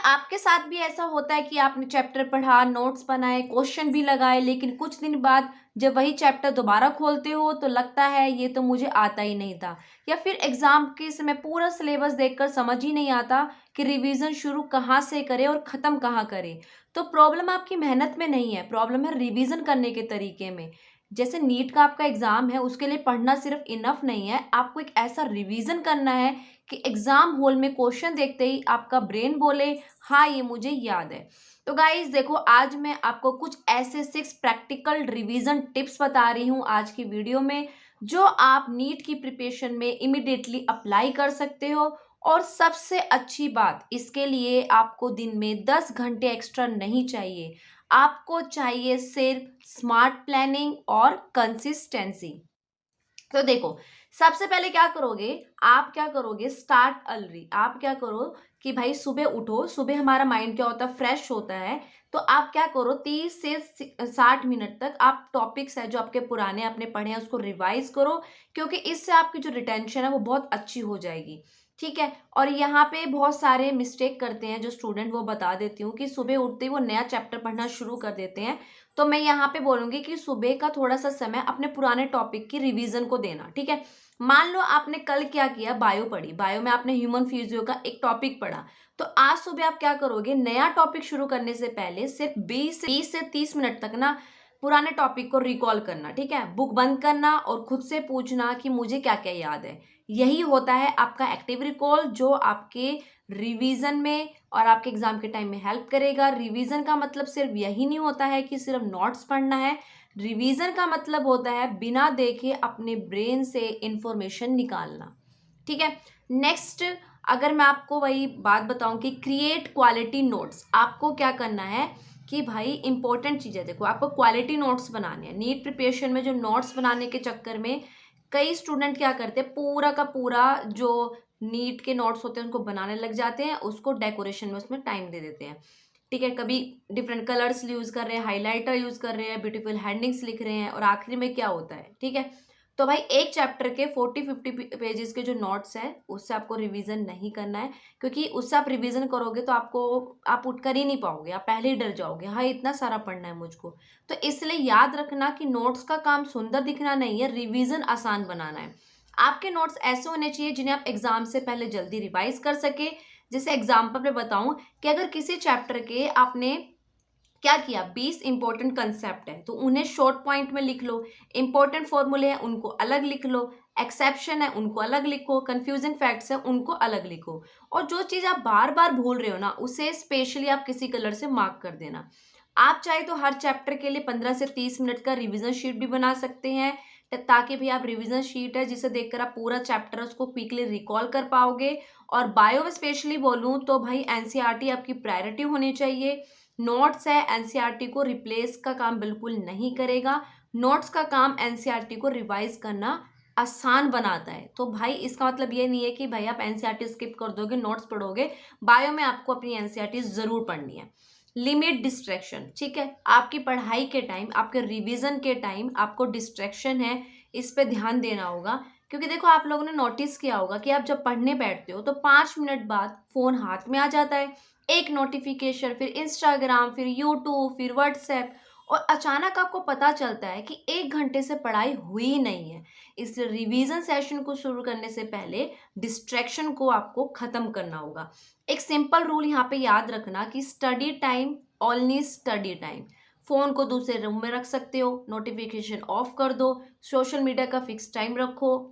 आपके साथ भी ऐसा होता है कि आपने चैप्टर पढ़ा, नोट्स बनाए, क्वेश्चन भी लगाए, लेकिन कुछ दिन बाद जब वही चैप्टर दोबारा खोलते हो तो लगता है ये तो मुझे आता ही नहीं था, या फिर एग्जाम के समय पूरा सिलेबस देखकर समझ ही नहीं आता कि रिवीजन शुरू कहाँ से करें और ख़त्म कहाँ करें। तो प्रॉब्लम आपकी मेहनत में नहीं है, प्रॉब्लम है रिवीजन करने के तरीके में। जैसे नीट का आपका एग्जाम है, उसके लिए पढ़ना सिर्फ इनफ नहीं है, आपको एक ऐसा रिवीजन करना है कि एग्जाम हॉल में क्वेश्चन देखते ही आपका ब्रेन बोले हाँ ये मुझे याद है। तो गाइज देखो, आज मैं आपको कुछ ऐसे 6 प्रैक्टिकल रिवीजन टिप्स बता रही हूँ आज की वीडियो में, जो आप नीट की प्रिपरेशन में इमिडिएटली अप्लाई कर सकते हो। और सबसे अच्छी बात, इसके लिए आपको दिन में 10 घंटे एक्स्ट्रा नहीं चाहिए, आपको चाहिए सिर्फ स्मार्ट प्लानिंग और कंसिस्टेंसी। तो देखो, सबसे पहले क्या करोगे, आप क्या करोगे, स्टार्ट अर्ली। आप क्या करो कि भाई सुबह उठो, सुबह हमारा माइंड क्या होता है, फ्रेश होता है। तो आप क्या करो, 30 से 60 मिनट तक आप टॉपिक्स है जो आपके पुराने आपने पढ़े हैं उसको रिवाइज करो, क्योंकि इससे आपकी जो रिटेंशन है वो बहुत अच्छी हो जाएगी। ठीक है। और यहाँ पे बहुत सारे मिस्टेक करते हैं जो स्टूडेंट, वो बता देती हूँ कि सुबह उठते ही वो नया चैप्टर पढ़ना शुरू कर देते हैं। तो मैं यहाँ पे बोलूंगी कि सुबह का थोड़ा सा समय अपने पुराने टॉपिक की रिवीजन को देना। ठीक है। मान लो आपने कल क्या किया, बायो पढ़ी, बायो में आपने ह्यूमन फिजियो का एक टॉपिक पढ़ा। तो आज सुबह आप क्या करोगे, नया टॉपिक शुरू करने से पहले सिर्फ 20 से 30 मिनट तक ना पुराने टॉपिक को रिकॉल करना। ठीक है। बुक बंद करना और खुद से पूछना कि मुझे क्या क्या याद है। यही होता है आपका एक्टिव रिकॉल, जो आपके रिवीजन में और आपके एग्जाम के टाइम में हेल्प करेगा। रिवीजन का मतलब सिर्फ यही नहीं होता है कि सिर्फ नोट्स पढ़ना है। रिवीजन का मतलब होता है बिना देखे अपने ब्रेन से इंफॉर्मेशन निकालना। ठीक है। नेक्स्ट, अगर मैं आपको वही बात बताऊं कि क्रिएट क्वालिटी नोट्स, आपको क्या करना है कि भाई इंपॉर्टेंट चीज़ें देखो, आपको क्वालिटी नोट्स बनाने हैं। नीट प्रिपरेशन में जो नोट्स बनाने के चक्कर में कई स्टूडेंट क्या करते हैं, पूरा का पूरा जो नीट के नोट्स होते हैं उनको बनाने लग जाते हैं, उसको डेकोरेशन में उसमें टाइम दे देते हैं। ठीक है। कभी डिफरेंट कलर्स यूज कर रहे हैं, हाइलाइटर यूज कर रहे हैं, ब्यूटीफुल हेडिंग्स लिख रहे हैं, और आखिर में क्या होता है। ठीक है। तो भाई एक चैप्टर के 40-50 पेजेस के जो नोट्स हैं उससे आपको रिवीजन नहीं करना है, क्योंकि उससे आप रिवीजन करोगे तो आप उठ कर ही नहीं पाओगे, आप पहले ही डर जाओगे, हाँ इतना सारा पढ़ना है मुझको। तो इसलिए याद रखना कि नोट्स का काम सुंदर दिखना नहीं है, रिवीजन आसान बनाना है। आपके नोट्स ऐसे होने चाहिए जिन्हें आप एग्जाम से पहले जल्दी रिवाइज कर सके। जैसे एग्जाम्पल में बताऊं कि अगर किसी चैप्टर के आपने क्या किया, 20 इंपॉर्टेंट कंसेप्ट है तो उन्हें शॉर्ट पॉइंट में लिख लो। इंपॉर्टेंट फॉर्मूले हैं उनको अलग लिख लो, एक्सेप्शन है उनको अलग लिखो, कंफ्यूजन फैक्ट्स है उनको अलग लिखो। और जो चीज़ आप बार बार भूल रहे हो ना, उसे स्पेशली आप किसी कलर से मार्क कर देना। आप चाहे तो हर चैप्टर के लिए 15 से 30 मिनट का रिवीजन शीट भी बना सकते हैं, ताकि भी आप रिवीजन शीट है जिसे देखकर आप पूरा चैप्टर उसको क्विकली रिकॉल कर पाओगे। और बायो में स्पेशली बोलूँ तो भाई एनसीईआरटी आपकी प्रायोरिटी होनी चाहिए। नोट्स है एनसीईआरटी को रिप्लेस का काम बिल्कुल नहीं करेगा, नोट्स का काम एनसीईआरटी को रिवाइज करना आसान बनाता है। तो भाई इसका मतलब ये नहीं है कि भाई आप एनसीईआरटी स्किप कर दोगे, नोट्स पढ़ोगे। बायो में आपको अपनी एनसीईआरटी जरूर पढ़नी है। Limit distraction. ठीक है। आपकी पढ़ाई के टाइम, आपके रिवीजन के टाइम आपको डिस्ट्रैक्शन है, इस पे ध्यान देना होगा। क्योंकि देखो, आप लोगों ने नोटिस किया होगा कि आप जब पढ़ने बैठते हो तो 5 मिनट बाद फोन हाथ में आ जाता है, एक नोटिफिकेशन, फिर इंस्टाग्राम, फिर यूट्यूब, फिर व्हाट्सएप, और अचानक आपको पता चलता है कि 1 घंटे से पढ़ाई हुई ही नहीं है। इसलिए रिवीजन सेशन को शुरू करने से पहले डिस्ट्रैक्शन को आपको खत्म करना होगा। एक सिंपल रूल यहाँ पे याद रखना कि study time only study time. Phone को दूसरे रूम में रख सकते हो, नोटिफिकेशन ऑफ कर दो, सोशल मीडिया का फिक्स टाइम रखो,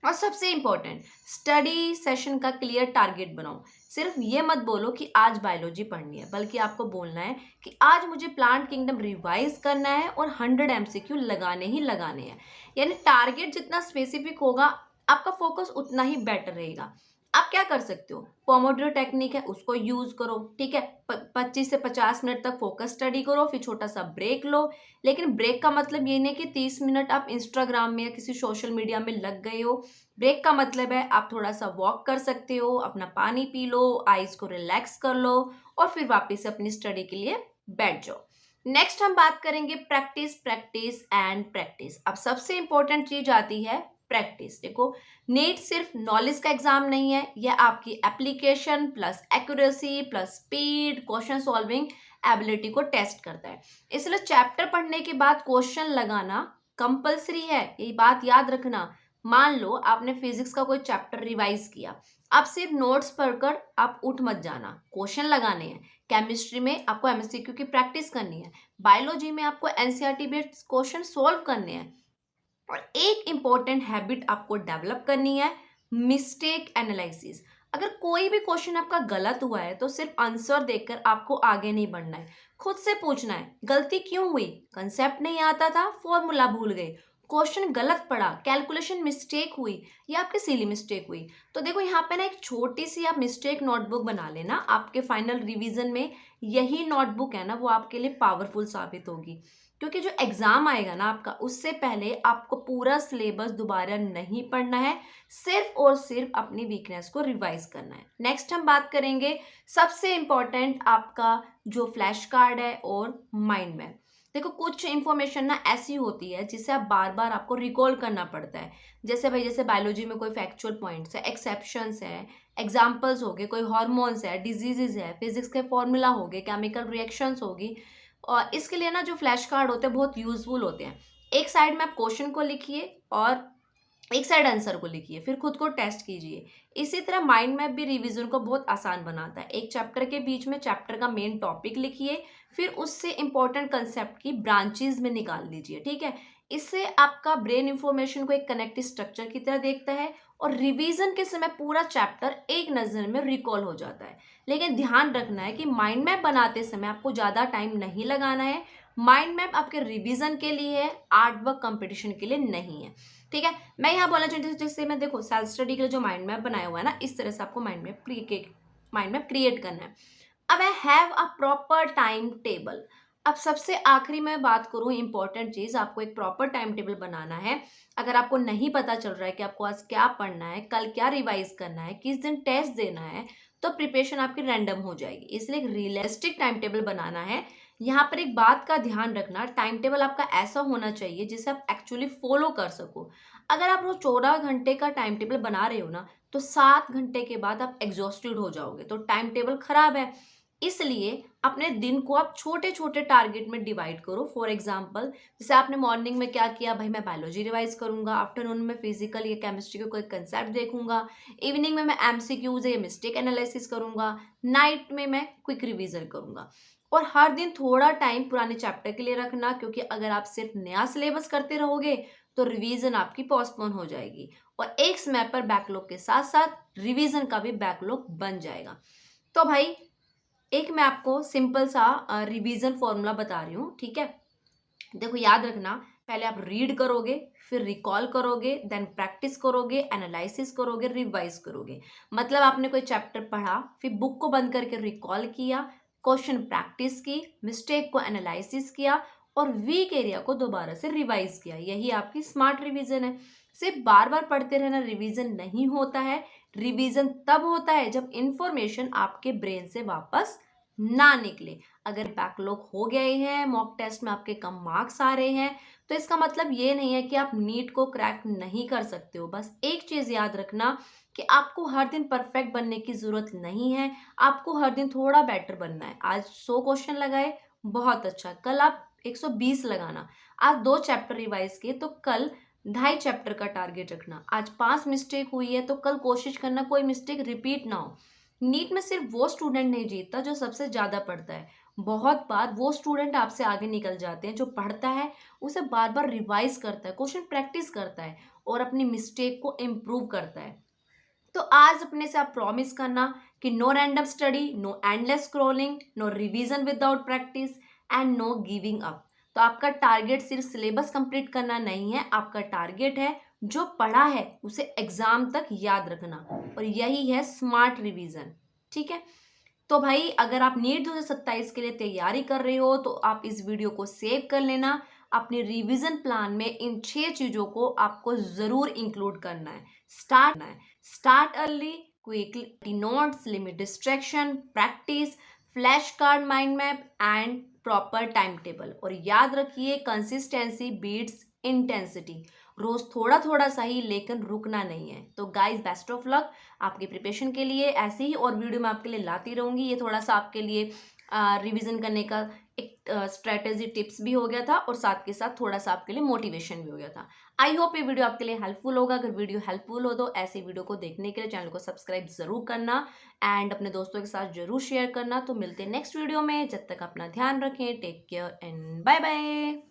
और सबसे इंपॉर्टेंट, स्टडी सेशन का क्लियर टारगेट बनाओ। सिर्फ ये मत बोलो कि आज बायोलॉजी पढ़नी है, बल्कि आपको बोलना है कि आज मुझे प्लांट किंगडम रिवाइज करना है और 100 एमसीक्यू लगाने ही लगाने हैं। यानी टारगेट जितना स्पेसिफिक होगा, आपका फोकस उतना ही बेटर रहेगा। आप क्या कर सकते हो, पोमोड्रो टेक्निक है उसको यूज करो। ठीक है। 25 से 50 मिनट तक फोकस स्टडी करो, फिर छोटा सा ब्रेक लो। लेकिन ब्रेक का मतलब ये नहीं कि 30 मिनट आप इंस्टाग्राम में या किसी सोशल मीडिया में लग गए हो। ब्रेक का मतलब है आप थोड़ा सा वॉक कर सकते हो, अपना पानी पी लो, आइज को रिलैक्स कर लो, और फिर वापस अपनी स्टडी के लिए बैठ जाओ। नेक्स्ट हम बात करेंगे प्रैक्टिस, प्रैक्टिस एंड प्रैक्टिस। अब सबसे इंपॉर्टेंट चीज आती है प्रैक्टिस। देखो, नीट सिर्फ नॉलेज का एग्जाम नहीं है, यह आपकी application plus accuracy plus speed, question solving ability को टेस्ट करता है। इसलिए चैप्टर पढ़ने के बाद क्वेश्चन लगाना कंपलसरी है, यही बात याद रखना। मान लो आपने फिजिक्स का कोई चैप्टर रिवाइज किया, आप सिर्फ नोट्स पढ़कर आप उठ मत जाना, क्वेश्चन लगाने हैं। केमिस्ट्री में आपको एमसीक्यू की प्रैक्टिस करनी है, बायोलॉजी में आपको एनसीईआरटी बेस्ड क्वेश्चन सॉल्व करने हैं। और एक इंपॉर्टेंट हैबिट आपको डेवलप करनी है, मिस्टेक एनालिसिस। अगर कोई भी क्वेश्चन आपका गलत हुआ है तो सिर्फ आंसर देखकर आपको आगे नहीं बढ़ना है, खुद से पूछना है गलती क्यों हुई, कंसेप्ट नहीं आता था, फॉर्मूला भूल गए, क्वेश्चन गलत पड़ा, कैलकुलेशन मिस्टेक हुई या आपकी सिली मिस्टेक हुई। तो देखो यहाँ पे ना एक छोटी सी आप मिस्टेक नोटबुक बना लेना, आपके फाइनल रिवीजन में यही नोटबुक है ना वो आपके लिए पावरफुल साबित होगी। क्योंकि जो एग्जाम आएगा ना आपका, उससे पहले आपको पूरा सिलेबस दोबारा नहीं पढ़ना है, सिर्फ और सिर्फ अपनी वीकनेस को रिवाइज करना है। नेक्स्ट हम बात करेंगे सबसे इंपॉर्टेंट आपका जो फ्लैश कार्ड है और माइंड मैप। देखो, कुछ इंफॉर्मेशन ना ऐसी होती है जिसे आप बार बार आपको रिकॉल करना पड़ता है। जैसे भाई, जैसे बायोलॉजी में कोई फैक्चुअल पॉइंट्स है, एक्सेप्शंस है, एग्जाम्पल्स हो गए, कोई हॉर्मोन्स है, डिजीजेज है, फिजिक्स के फॉर्मूला हो गए, केमिकल रिएक्शंस होगी। और इसके लिए ना जो फ्लैश कार्ड होते हैं बहुत यूजफुल होते हैं। एक साइड में आप क्वेश्चन को लिखिए और एक साइड आंसर को लिखिए, फिर खुद को टेस्ट कीजिए। इसी तरह माइंड मैप भी रिवीजन को बहुत आसान बनाता है। एक चैप्टर के बीच में चैप्टर का मेन टॉपिक लिखिए, फिर उससे इंपॉर्टेंट कंसेप्ट की ब्रांचेज में निकाल लीजिए, ठीक है। इससे आपका ब्रेन इंफॉर्मेशन को एक कनेक्टिव स्ट्रक्चर की तरह देखता है और रिवीजन के समय पूरा चैप्टर एक नज़र में रिकॉल हो जाता है। लेकिन ध्यान रखना है कि माइंड मैप बनाते समय आपको ज़्यादा टाइम नहीं लगाना है। माइंड मैप आपके रिवीजन के लिए है, आर्ट वर्क कंपटीशन के लिए नहीं है, ठीक है। मैं यहाँ बोलना चाहती हूँ, जैसे मैं देखो सेल्फ स्टडी के लिए जो माइंड मैप बनाया हुआ है ना, इस तरह से आपको माइंड मैप क्रिएट करना है। अब I have a proper time table. अब सबसे आखिरी में बात करूँ, इंपॉर्टेंट चीज़, आपको एक प्रॉपर टाइम टेबल बनाना है। अगर आपको नहीं पता चल रहा है कि आपको आज क्या पढ़ना है, कल क्या रिवाइज करना है, किस दिन टेस्ट देना है, तो प्रिपरेशन आपकी रैंडम हो जाएगी। इसलिए एक रियलिस्टिक टाइम टेबल बनाना है। यहाँ पर एक बात का ध्यान रखना, टाइम टेबल आपका ऐसा होना चाहिए जिसे आप एक्चुअली फॉलो कर सको। अगर आप रोज 14 घंटे का टाइम टेबल बना रहे हो ना, तो 7 घंटे के बाद आप एग्जॉस्टेड हो जाओगे, तो टाइम टेबल खराब है। इसलिए अपने दिन को आप छोटे छोटे टारगेट में डिवाइड करो। फॉर एग्जांपल, जैसे आपने मॉर्निंग में क्या किया, भाई मैं बायोलॉजी रिवाइज करूंगा, आफ्टरनून में फिजिकल या केमिस्ट्री का कोई कंसेप्ट देखूंगा, इवनिंग में मैं एमसीक्यूज या मिस्टेक एनालिसिस करूंगा, नाइट में मैं क्विक रिवीजन करूंगा। और हर दिन थोड़ा टाइम पुराने चैप्टर के लिए रखना, क्योंकि अगर आप सिर्फ नया सिलेबस करते रहोगे तो रिवीजन आपकी पोस्टपोन हो जाएगी और एक समय पर बैकलॉग के साथ साथ रिवीजन का भी बैकलॉग बन जाएगा। तो भाई, एक मैं आपको सिंपल सा रिवीजन फॉर्मूला बता रही हूँ, ठीक है। देखो, याद रखना, पहले आप रीड करोगे, फिर रिकॉल करोगे, देन प्रैक्टिस करोगे, एनालिसिस करोगे, रिवाइज करोगे। मतलब आपने कोई चैप्टर पढ़ा, फिर बुक को बंद करके रिकॉल किया, क्वेश्चन प्रैक्टिस की, मिस्टेक को एनालिसिस किया और वीक एरिया को दोबारा से रिवाइज किया। यही आपकी स्मार्ट रिवीजन है। सिर्फ बार बार पढ़ते रहना रिवीजन नहीं होता है। रिवीजन तब होता है जब इंफॉर्मेशन आपके ब्रेन से वापस ना निकले। अगर बैकलॉग हो गए हैं, मॉक टेस्ट में आपके कम मार्क्स आ रहे हैं, तो इसका मतलब ये नहीं है कि आप नीट को क्रैक नहीं कर सकते हो। बस एक चीज़ याद रखना कि आपको हर दिन परफेक्ट बनने की ज़रूरत नहीं है, आपको हर दिन थोड़ा बेटर बनना है। आज 100 क्वेश्चन लगाए, बहुत अच्छा, कल आप 120 लगाना। आज 2 चैप्टर रिवाइज किए तो कल 2.5 चैप्टर का टारगेट रखना। आज 5 मिस्टेक हुई है तो कल कोशिश करना कोई मिस्टेक रिपीट ना हो। नीट में सिर्फ वो स्टूडेंट नहीं जीतता जो सबसे ज़्यादा पढ़ता है, बहुत बार वो स्टूडेंट आपसे आगे निकल जाते हैं जो पढ़ता है, उसे बार बार रिवाइज करता है, क्वेश्चन प्रैक्टिस करता है और अपनी मिस्टेक को इम्प्रूव करता है। तो आज अपने से आप प्रॉमिस करना कि no random study, no endless scrolling, no revision without practice and no giving up. तो आपका टारगेट सिर्फ सिलेबस कंप्लीट करना नहीं है, आपका टारगेट है जो पढ़ा है उसे एग्जाम तक याद रखना, और यही है स्मार्ट रिवीजन, ठीक है। तो भाई, अगर आप नीट 2027 के लिए तैयारी कर रहे हो तो आप इस वीडियो को सेव कर लेना। अपने रिवीजन प्लान में इन 6 चीज़ों को आपको ज़रूर इंक्लूड करना है। Start early, quickly notes, limit distraction, practice, flash card, mind map and proper time table. और याद रखिए, कंसिस्टेंसी बीट्स इंटेंसिटी। रोज़ थोड़ा थोड़ा सही, लेकिन रुकना नहीं है। तो गाइज बेस्ट ऑफ लक आपकी प्रिपरेशन के लिए। ऐसे ही और वीडियो मैं आपके लिए लाती रहूँगी। ये थोड़ा सा आपके लिए रिवीजन करने का एक स्ट्रेटेजी टिप्स भी हो गया था, और साथ के साथ थोड़ा सा आपके लिए मोटिवेशन भी हो गया था। आई होप ये वीडियो आपके लिए हेल्पफुल होगा। अगर वीडियो हेल्पफुल हो तो ऐसे वीडियो को देखने के लिए चैनल को सब्सक्राइब ज़रूर करना, एंड अपने दोस्तों के साथ ज़रूर शेयर करना। तो मिलते हैं नेक्स्ट वीडियो में। जब तक अपना ध्यान रखें, take care and bye bye.